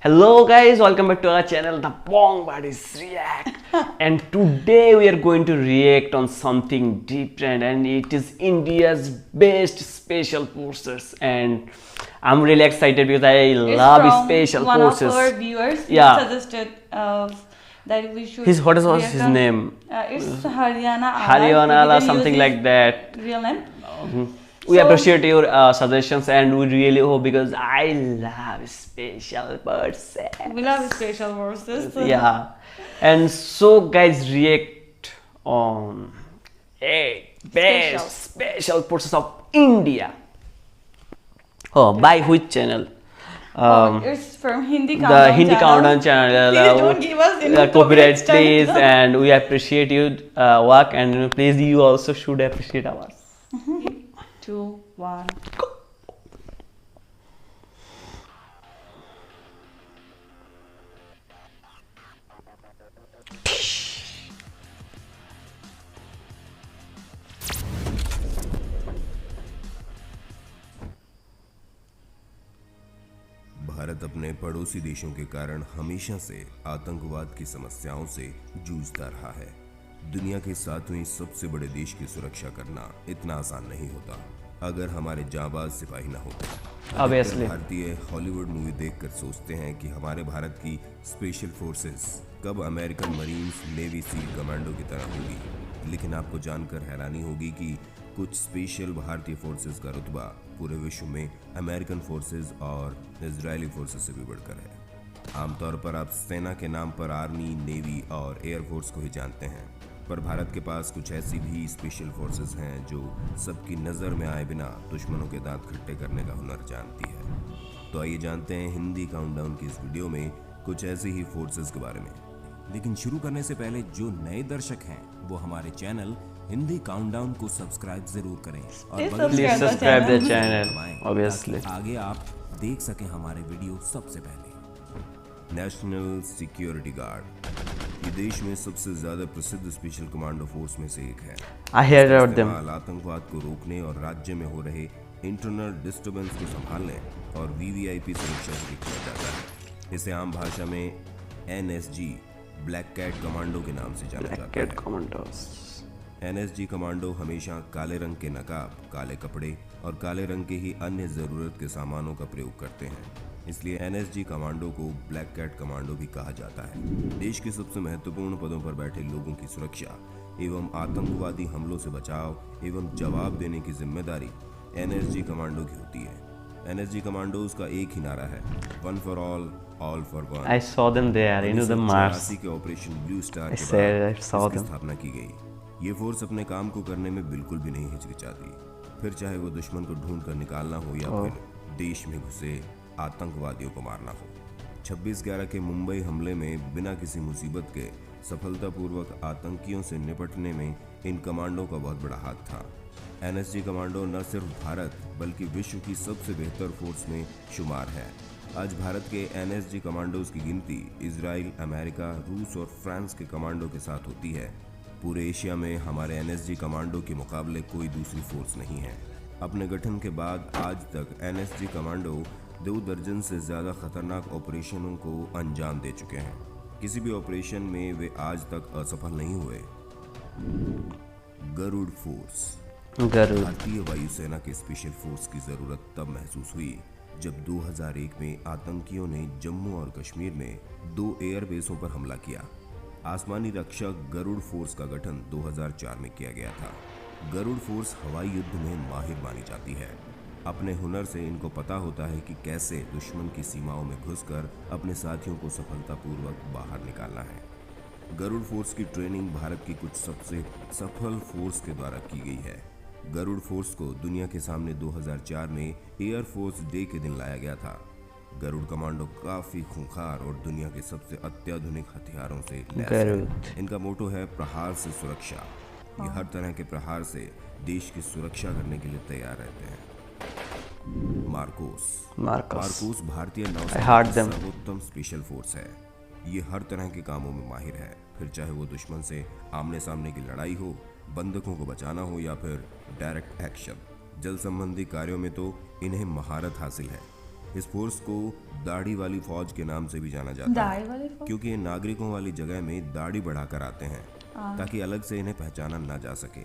Hello guys, welcome back to our channel, The Bong Buddies React. And today we are going to react on something different, and it is India's best special forces. And I'm really excited because I love special one forces. One of our viewers suggested that we should. What was his name? It's Haryana Haryana, something like that. Real name. We appreciate your suggestions, and we really hope, because I love special forces. We love special forces. Yeah. And so guys, react on best special forces of India. Oh, by which channel? It's from Hindi Countdown the Hindi Countdown channel. Please don't give us any copyright, please. And we appreciate your work, and please you also should appreciate ours. 2, 1. Bharat अपने पड़ोसी देशों के कारण हमेशा से आतंकवाद की समस्याओं से जूझता रहा है। दुनिया के 7वें सबसे बड़े देश की सुरक्षा करना इतना आसान नहीं होता अगर हमारे जांबाज सिपाही न होते। भारतीय हॉलीवुड मूवी देखकर सोचते हैं कि हमारे भारत की स्पेशल फोर्सेस कब American marines, navy seal commando की तरह होगी। लेकिन आपको जानकर हैरानी होगी कि कुछ स्पेशल भारतीय फोर्सेस का रुतबा पूरे विश्व में अमेरिकन फोर्सेस और इजरायली फोर्सेस से भी बढ़कर है। आमतौर पर आप सेना के नाम पर आर्मी, नेवी और एयरफोर्स को ही जानते हैं, पर भारत के पास कुछ ऐसी भी स्पेशल फोर्सेस हैं जो सबकी नज़र में आए बिना दुश्मनों के दांत खट्टे करने का हुनर जानती है। तो आइए जानते हैं हिंदी काउंटडाउन की इस वीडियो में कुछ ऐसी ही फोर्सेस के बारे में। लेकिन शुरू करने से पहले जो नए दर्शक हैं वो हमारे चैनल हिंदी काउंटडाउन को सब्सक्राइब जरूर करें और please subscribe the channel obviously, आगे आप देख सकें हमारे वीडियो सबसे पहले। नेशनल सिक्योरिटी गार्ड ये देश में सबसे ज्यादा प्रसिद्ध स्पेशल कमांडो फोर्स में से एक है। आतंकवाद को रोकने और राज्य में हो रहे इंटरनल डिस्टर्बेंस को संभालने और वीवीआईपी सुरक्षा के लिए किया जाता है। इसे आम भाषा में एनएसजी ब्लैक कैट कमांडो के नाम से जाना जाता है। एनएसजी कमांडो हमेशा काले रंग के नकाब, काले कपड़े और काले रंग के ही अन्य जरूरत के सामानों का प्रयोग करते हैं। इसलिए एनएसजी कमांडो को ब्लैक कैट कमांडो भी कहा जाता है। देश के सबसे महत्वपूर्ण पदों पर बैठे लोगों की सुरक्षा एवं आतंकवादी हमलों से बचाव एवं जवाब देने की जिम्मेदारी एनएसजी कमांडो की होती है। एनएसजी कमांडोज का एक ही नारा है, one for all for one. I saw them there, you know the Mars. के ऑपरेशन ब्लू स्टार के बाद इसकी स्थापना की गई। ये फोर्स अपने काम को करने में बिल्कुल भी नहीं हिचकिचाती, फिर चाहे वो दुश्मन को ढूंढ कर निकालना हो या फिर देश में घुसे आतंकवादियों को मारना हो। 26/11 के मुंबई हमले में बिना किसी मुसीबत के सफलतापूर्वक आतंकियों से निपटने में इन कमांडो का बहुत बड़ा हाथ था। एनएसजी कमांडो न सिर्फ भारत बल्कि विश्व की सबसे बेहतर फोर्स में शुमार है। आज भारत के एनएसजी कमांडोज की गिनती इजराइल, अमेरिका, रूस और फ्रांस के कमांडो के साथ होती है। पूरे एशिया में हमारे एनएसजी कमांडो के मुकाबले कोई दूसरी फोर्स नहीं है। अपने गठन के बाद आज तक एनएसजी कमांडो 2 दर्जन से ज्यादा खतरनाक ऑपरेशनों को अंजाम दे चुके हैं। किसी भी ऑपरेशन में वे आज तक असफल नहीं हुए। गरुड़ फोर्स भारतीय वायुसेना के स्पेशल फोर्स की जरूरत तब महसूस हुई जब 2001 में आतंकियों ने जम्मू और कश्मीर में 2 एयरबेसों पर हमला किया। आसमानी रक्षक गरुड़ फोर्स का गठन 2004 में किया गया था। गरुड़ फोर्स हवाई युद्ध में माहिर मानी जाती है। अपने हुनर से इनको पता होता है कि कैसे दुश्मन की सीमाओं में घुसकर अपने साथियों को सफलतापूर्वक बाहर निकालना है। गरुड़ फोर्स की ट्रेनिंग भारत की कुछ सबसे सफल फोर्स के द्वारा की गई है। गरुड़ फोर्स को दुनिया के सामने 2004 में एयरफोर्स डे के दिन लाया गया था। गरुड़ कमांडो काफी खूंखार और दुनिया के सबसे अत्याधुनिक हथियारों से लैस है। इनका मोटो है प्रहार से सुरक्षा। ये हर तरह के प्रहार से देश की सुरक्षा करने के लिए तैयार रहते हैं। मार्कोस भारतीय नौसेना की सर्वोत्तम स्पेशल फोर्स है। ये हर तरह के कामों में माहिर है, फिर चाहे वो दुश्मन से आमने सामने की लड़ाई हो, बंधकों को बचाना हो या फिर डायरेक्ट एक्शन। जल संबंधी कार्यों में तो इन्हें महारत हासिल है। इस फोर्स को दाढ़ी वाली फौज के नाम से भी जाना जाता दाढ़ी है वाली फौज? क्योंकि ये नागरिकों वाली जगह में दाढ़ी बढ़ाकर आते हैं ताकि अलग से इन्हें पहचाना ना जा सके।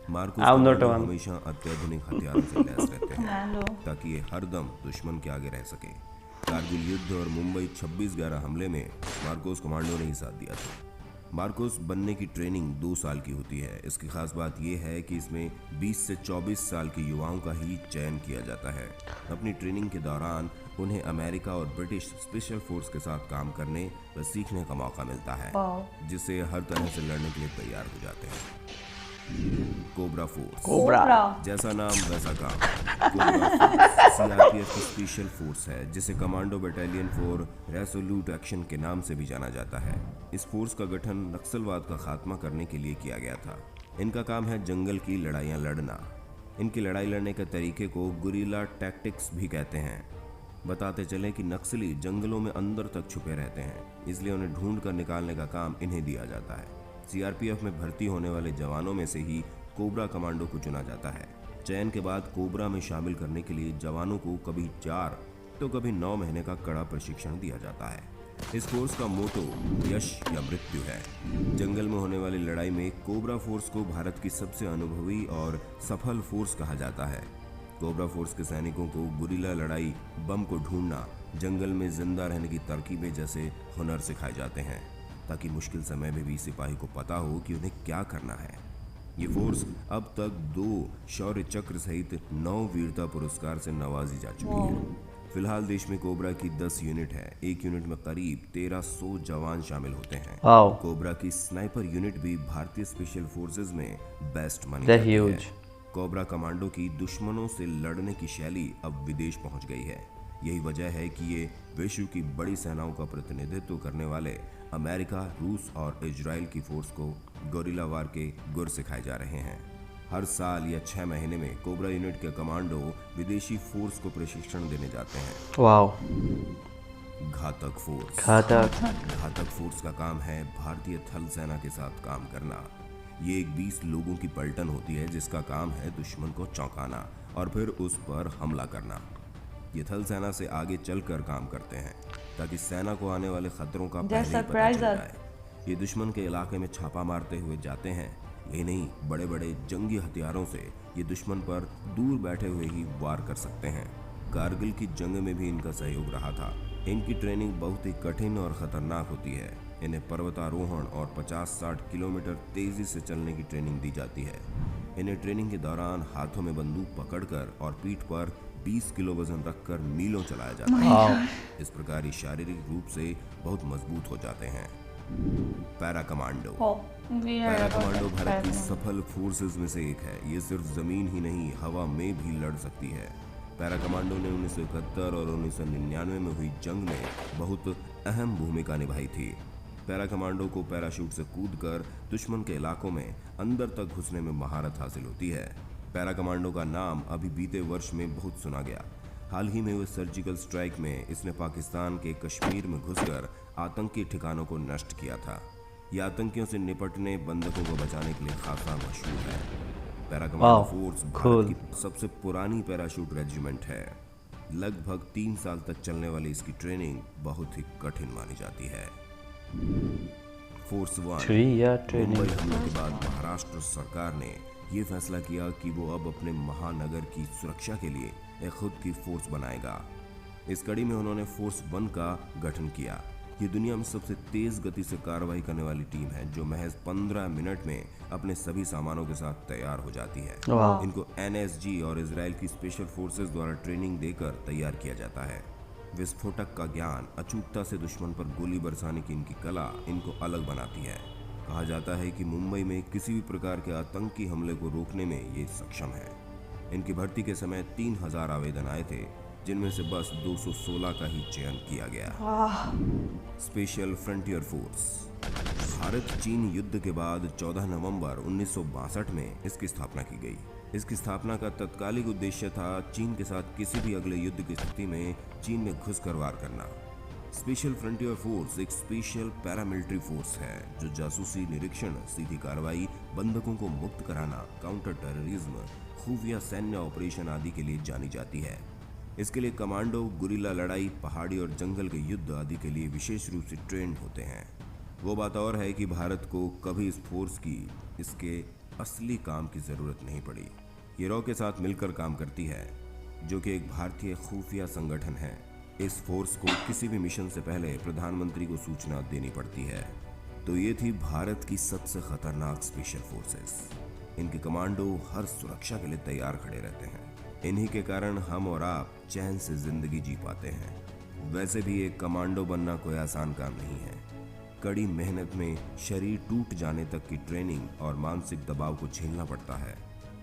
Marcos I'm not commando one. हमेशा अत्याधुनिक हथियारों से लैस रहते हैं हेलो। ताकि ये हरदम दुश्मन के आगे रह सके। कारगिल युद्ध और मुंबई 26/11 हमले में मार्कोस कमांडो ने ही साथ दिया था। मार्कोस बनने की ट्रेनिंग 2 साल की होती है। इसकी खास बात यह है कि इसमें 20 से 24 साल के युवाओं का ही चयन किया जाता है। अपनी ट्रेनिंग के दौरान उन्हें अमेरिका और ब्रिटिश स्पेशल फोर्स के साथ काम करने व सीखने का मौका मिलता है, जिससे हर तरह से लड़ने के लिए तैयार हो जाते हैं। कोबरा फोर्स, कोबरा जैसा नाम वैसा काम। कोबरा फोर्स सीआरपीएफ की स्पेशल फोर्स है जिसे commando battalion for Resolute action के नाम से भी जाना जाता है। इस फोर्स का गठन नक्सलवाद का खात्मा करने के लिए किया गया था। इनका काम है जंगल की लड़ाइयाँ लड़ना। इनकी लड़ाई लड़ने के तरीके को गुरिल्ला टैक्टिक्स भी कहते हैं। बताते चलें कि नक्सली जंगलों में अंदर तक छुपे रहते हैं, इसलिए उन्हें ढूंढ कर निकालने का काम इन्हें दिया जाता है। सीआरपीएफ में भर्ती होने वाले जवानों में से ही कोबरा कमांडो को चुना जाता है। चयन के बाद कोबरा में शामिल करने के लिए जवानों को कभी 4 तो कभी 9 महीने का कड़ा प्रशिक्षण दिया जाता है। इस फोर्स का मोटो यश या मृत्यु है। जंगल में होने वाली लड़ाई में कोबरा फोर्स को भारत की सबसे अनुभवी और सफल फोर्स कहा जाता है। कोबरा फोर्स के सैनिकों को गुरिल्ला लड़ाई, बम को ढूंढना, जंगल में जिंदा रहने की तरकीबें जैसे हुनर सिखाए जाते हैं ताकि मुश्किल समय में भी सिपाही को पता हो कि उन्हें क्या करना है। ये फोर्स अब तक 2 शौर्य चक्र सहित 9 वीरता पुरस्कार से नवाजी जा चुकी है। फिलहाल देश में कोबरा की 10 यूनिट है। एक यूनिट में करीब 1300 जवान शामिल होते हैं। Wow. कोबरा की स्नाइपर यूनिट भी भारतीय स्पेशल फोर्सेज में बेस्ट मानी They're जाती है। huge. कोबरा कमांडो की दुश्मनों से लड़ने की शैली अब विदेश पहुंच गई है। यही वजह है कि ये विश्व की बड़ी सेनाओं का प्रतिनिधित्व करने वाले अमेरिका, रूस और इजराइल की फोर्स को गोरिल्ला वार के गुर सिखाए जा रहे हैं। हर साल या 6 महीने में कोबरा यूनिट के कमांडो विदेशी फोर्स को प्रशिक्षण देने जाते हैं। वाओ, घातक फोर्स। घातक फोर्स का काम है भारतीय थल सेना के साथ काम करना। ये एक 20 लोगों की पलटन होती है जिसका काम है दुश्मन को चौंकाना और फिर उस पर हमला करना। ये थल सेना से आगे चलकर काम करते हैं ताकि सेना को आने वाले खतरों का पहले ही पता चल जाए। ये दुश्मन के इलाके में छापा मारते हुए जाते हैं। यही नहीं, बड़े बड़े जंगी हथियारों से ये दुश्मन पर दूर बैठे हुए ही वार कर सकते हैं। कारगिल की जंग में भी इनका सहयोग रहा था। इनकी ट्रेनिंग बहुत ही कठिन और खतरनाक होती है। इन्हें पर्वतारोहण और 50-60 किलोमीटर तेजी से चलने की ट्रेनिंग दी जाती है। इन्हें ट्रेनिंग के दौरान हाथों में बंदूक पकड़कर और पीठ पर 20 किलो वजन रखकर मीलों चलाया जाता है। इस प्रकार ये शारीरिक रूप से बहुत मजबूत हो जाते हैं। Para commando. Para commando Bharat की सफल फोर्सेज में से एक है। ये सिर्फ जमीन ही नहीं, हवा में भी लड़ सकती है। पैरा कमांडो ने 1971 और 1999 में हुई जंग में बहुत अहम भूमिका निभाई थी। पैरा कमांडो को पैराशूट से कूदकर दुश्मन के इलाकों में अंदर तक घुसने में महारत हासिल होती है। पैरा कमांडो का नाम अभी बीते वर्ष में बहुत सुना गया। हाल ही में हुए सर्जिकल स्ट्राइक में इसने पाकिस्तान के कश्मीर में घुसकर आतंकी ठिकानों को नष्ट किया था। यह आतंकियों से निपटने, बंधकों को बचाने के लिए खासा मशहूर है। पैरा कमांडो फोर्स भारत की सबसे पुरानी पैराशूट रेजिमेंट है। लगभग 3 साल तक चलने वाली इसकी ट्रेनिंग बहुत ही कठिन मानी जाती है। फोर्स 1। मुंबई हमले के बाद महाराष्ट्र सरकार ने ये फैसला किया कि वो अब अपने महानगर की सुरक्षा के लिए एक खुद की फोर्स बनाएगा। इस कड़ी में उन्होंने फोर्स 1 का गठन किया। ये दुनिया में सबसे तेज गति से कार्रवाई करने वाली टीम है जो महज 15 मिनट में अपने सभी सामानों के साथ तैयार हो जाती है। इनको NSG और इजराइल की स्पेशल फोर्सेस द्वारा ट्रेनिंग देकर तैयार किया जाता है। विस्फोटक का ज्ञान, अचूकता से दुश्मन पर गोली बरसाने की इनकी कला इनको अलग बनाती है। कहा जाता है कि मुंबई में किसी भी प्रकार के आतंकी हमले को रोकने में ये सक्षम है। इनकी भर्ती के समय 3000 आवेदन आए थे, जिनमें से बस 216 का ही चयन किया गया। Special frontier force. भारत चीन युद्ध के बाद 14 नवंबर 1962 में इसकी स्थापना की गई। इसकी स्थापना का तत्कालिक उद्देश्य था चीन के साथ किसी भी अगले युद्ध की स्थिति में चीन में घुसकर वार करना। स्पेशल फ्रंटियर फोर्स एक स्पेशल पैरामिलिट्री फोर्स है जो जासूसी, निरीक्षण, सीधी कार्रवाई, बंधकों को मुक्त कराना, काउंटर टेररिज्म, खुफिया सैन्य ऑपरेशन आदि के लिए जानी जाती है। इसके लिए कमांडो गुरिल्ला लड़ाई, पहाड़ी और जंगल के युद्ध आदि के लिए विशेष रूप से ट्रेंड होते हैं। वो बात और है कि भारत को कभी इस फोर्स की इसके असली काम की जरूरत नहीं पड़ी। ये रॉ के साथ मिलकर काम करती है, जो कि एक भारतीय खुफिया संगठन है। इस फोर्स को किसी भी मिशन से पहले प्रधानमंत्री को सूचना देनी पड़ती है। तो ये थी भारत की सबसे खतरनाक स्पेशल फोर्सेस। इनके कमांडो हर सुरक्षा के लिए तैयार खड़े रहते हैं। इन्हीं के कारण हम और आप चैन से जिंदगी जी पाते हैं। वैसे भी एक कमांडो बनना कोई आसान काम नहीं है। कड़ी मेहनत में शरीर टूट जाने तक की ट्रेनिंग और मानसिक दबाव को झेलना पड़ता है।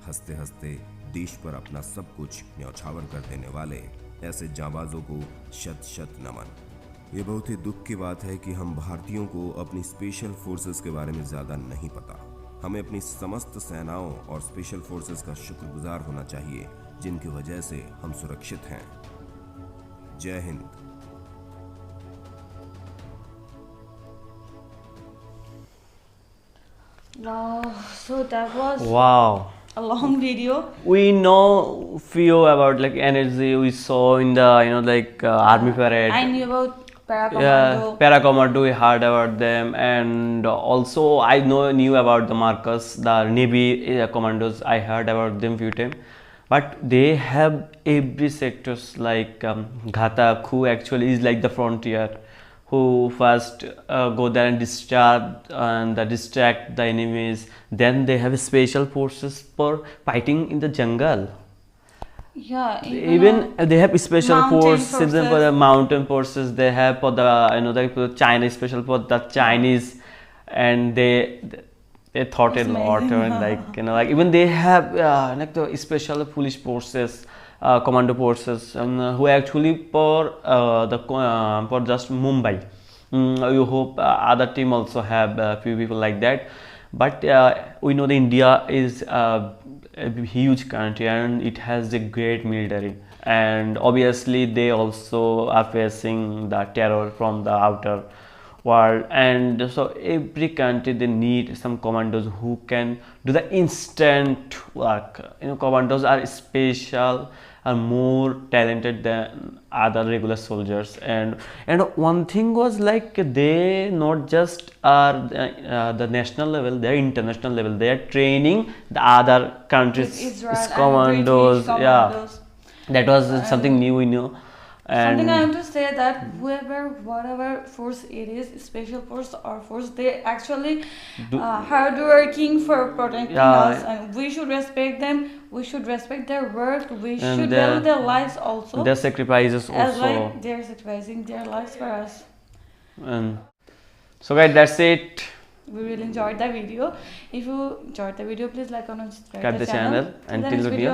हंसते हंसते देश पर अपना सब कुछ न्यौछावर कर देने वाले ऐसे जांबाजों को शत शत नमन। ये बहुत ही दुख की बात है कि हम भारतीयों को अपनी स्पेशल फोर्सेस के बारे में ज़्यादा नहीं पता। हमें अपनी समस्त सेनाओं और स्पेशल फोर्सेस का शुक्रगुजार होना चाहिए, जिनकी वजह से हम सुरक्षित हैं। जय Hind. Wow, so that was Wow. a long video. We know few about like energy we saw in the army parade. I knew about Yeah, Paracommando. Paracommando, we heard about them, and also I knew about the Marcus, the Navy commandos. I heard about them few times, but they have every sectors like Ghatak, who actually is like the frontier, who first go there and distract the enemies. Then they have special forces for fighting in the jungle. Yeah, Even they have special mountain forces for the forces. mountain forces. They have for the for the China special for the Chinese, and they thought It's a lot amazing. and like even they have like the special police forces, commando forces, who actually for just Mumbai. You hope other team also have a few people like that, but we know the India is a huge country and it has a great military, and obviously they also are facing the terror from the outer world, and so every country they need some commandos who can do the instant work. Commandos are special, are more talented than other regular soldiers, and one thing was like they not just are the national level, they are international level. They are training the other countries Israel and commandos. British Yeah, commandos. that was something new we knew. And Something I want to say that whatever force it is, special force or force, they actually hard working for protecting us, and we should respect them. We should respect their work. We And should their- value their lives also, their sacrifices as also. like they're sacrificing their lives for us. And so guys, that's it. We really enjoyed the video. If you enjoyed the video, please like, comment, subscribe Subscribe the channel. Till the Until next the video.